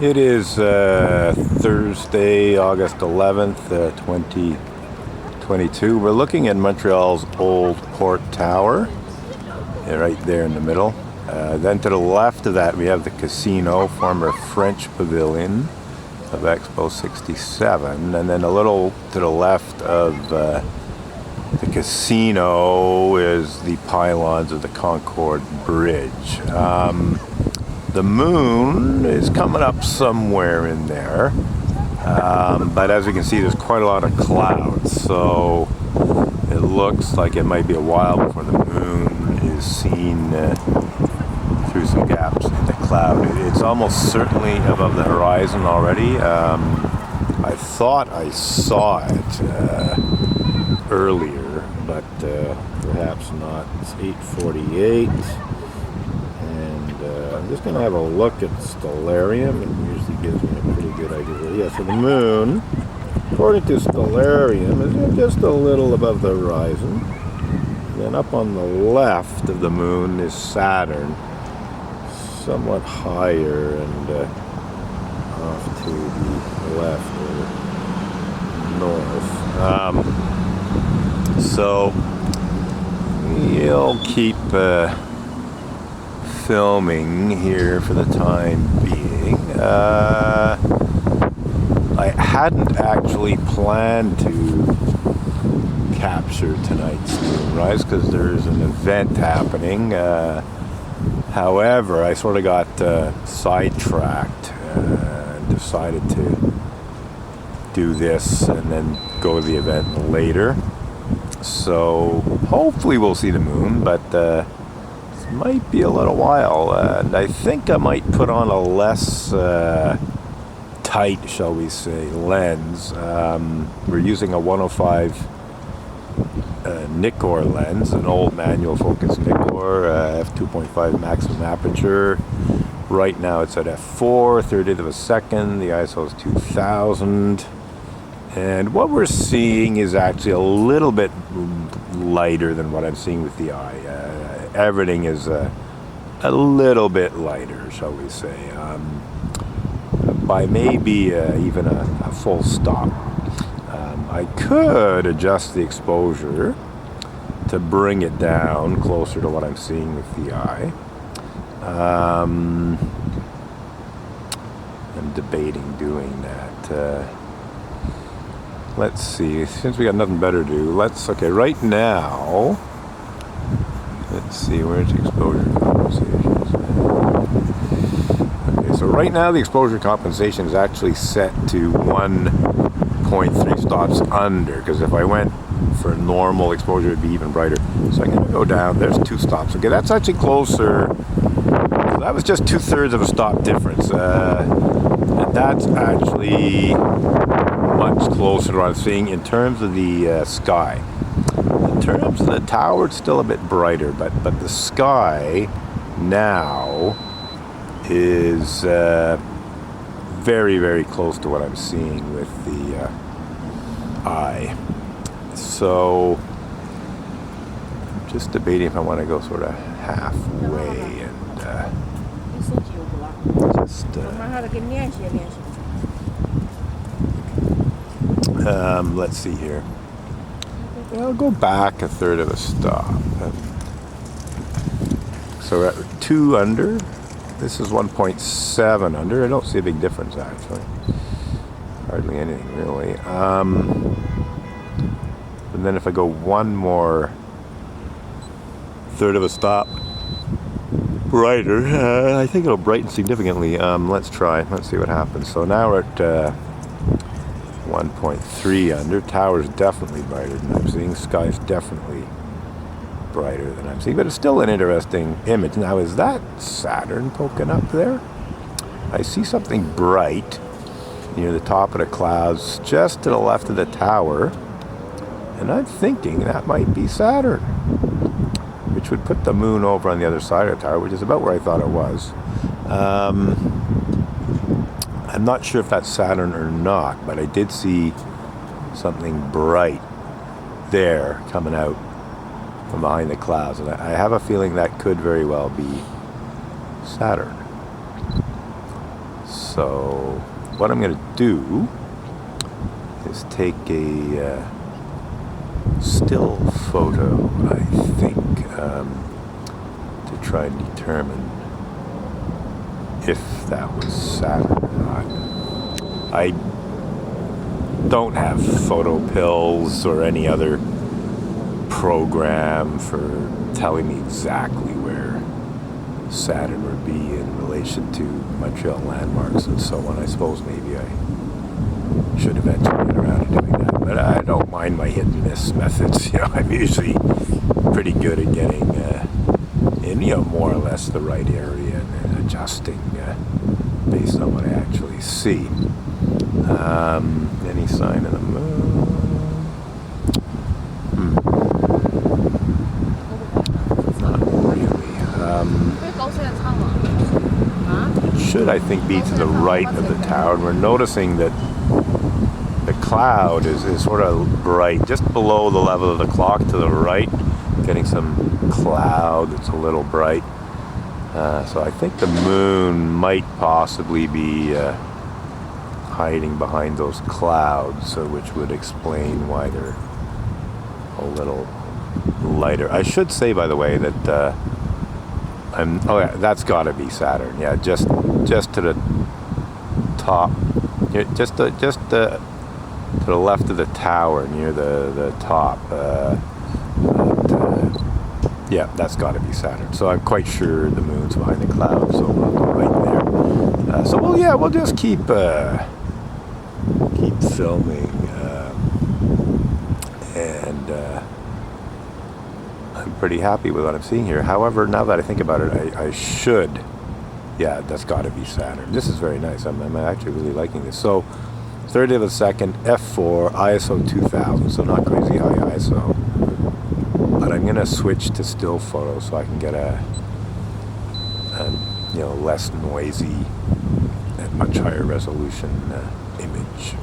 It is Thursday, August 11th, 2022. We're looking at Montreal's old port tower, right there in the middle. Then to the left of that we have the casino, former French pavilion of Expo 67. And then a little to the left of the casino is the pylons of the Concorde Bridge. The moon is coming up somewhere in there, but as you can see, there's quite a lot of clouds, so it looks like it might be a while before the moon is seen through some gaps in the cloud. It's almost certainly above the horizon already. I thought I saw it earlier, but perhaps not. It's 8:48. I'm just going to have a look at Stellarium. It usually gives me a pretty good idea. Yeah, so the moon, according to Stellarium, is just a little above the horizon. And then up on the left of the moon is Saturn, somewhat higher and off to the left or north. So we'll keep filming here for the time being. I hadn't actually planned to capture tonight's moonrise because there's an event happening. However, I sort of got sidetracked and decided to do this and then go to the event later. So hopefully we'll see the moon, but might be a little while, and I think I might put on a less tight, shall we say, lens. We're using a 105 Nikkor lens, an old manual focus Nikkor, f2.5 maximum aperture. Right now it's at f4, 30th of a second. The ISO is 2000, and what we're seeing is actually a little bit lighter than what I'm seeing with the eye. Everything is a little bit lighter, shall we say, by maybe even a full stop. I could adjust the exposure to bring it down closer to what I'm seeing with the eye. I'm debating doing that. Let's see, since we got nothing better to do, okay, right now, let's see, where's the exposure compensations? Okay, so right now the exposure compensation is actually set to 1.3 stops under, because if I went for normal exposure, it'd be even brighter. So I'm going to go down. There's 2 stops. Okay, that's actually closer. That was just 2/3 of a stop difference. And that's actually much closer to what I'm seeing in terms of the sky. In terms of the tower, it's still a bit brighter, but the sky now is very, very close to what I'm seeing with the eye. So I'm just debating if I want to go sort of halfway and just let's see here. I'll go back 1/3 of a stop. So we're at 2 under. This is 1.7 under. I don't see a big difference actually. Hardly anything really. And then if I go one more 1/3 of a stop brighter, I think it'll brighten significantly. Let's try. Let's see what happens. So now we're at 1.3 under. Tower's definitely brighter than I'm seeing. Sky's definitely brighter than I'm seeing, but it's still an interesting image. Now, is that Saturn poking up there? I see something bright near the top of the clouds just to the left of the tower, and I'm thinking that might be Saturn, which would put the moon over on the other side of the tower, which is about where I thought it was. I'm not sure if that's Saturn or not, but I did see something bright there coming out from behind the clouds, and I have a feeling that could very well be Saturn. So what I'm going to do is take a still photo, I think, to try and determine if that was Saturn or not. I don't have photo pills or any other program for telling me exactly where Saturn would be in relation to Montreal landmarks and so on. I suppose maybe I should eventually get around to doing that, but I don't mind my hit and miss methods. I'm usually pretty good at getting in more or less the right area and adjusting based on what I actually see. Any sign of the moon? Not really. It should, I think, be to the right of the tower. And we're noticing that the cloud is sort of bright, just below the level of the clock to the right. Getting some cloud that's a little bright. So I think the moon might possibly be hiding behind those clouds, which would explain why they're a little lighter. I should say, by the way, that oh yeah, that's got to be Saturn. Yeah, just to the top, just to the left of the tower, near the top. Yeah, that's got to be Saturn. So I'm quite sure the moon's behind the clouds, so right there. So we'll just keep filming, and I'm pretty happy with what I'm seeing here. However, now that I think about it, I should. Yeah, that's got to be Saturn. This is very nice. I'm actually really liking this. So, 30th of a second, f4, ISO 2000. So not crazy high ISO. But I'm going to switch to still photo so I can get a less noisy and much higher resolution image.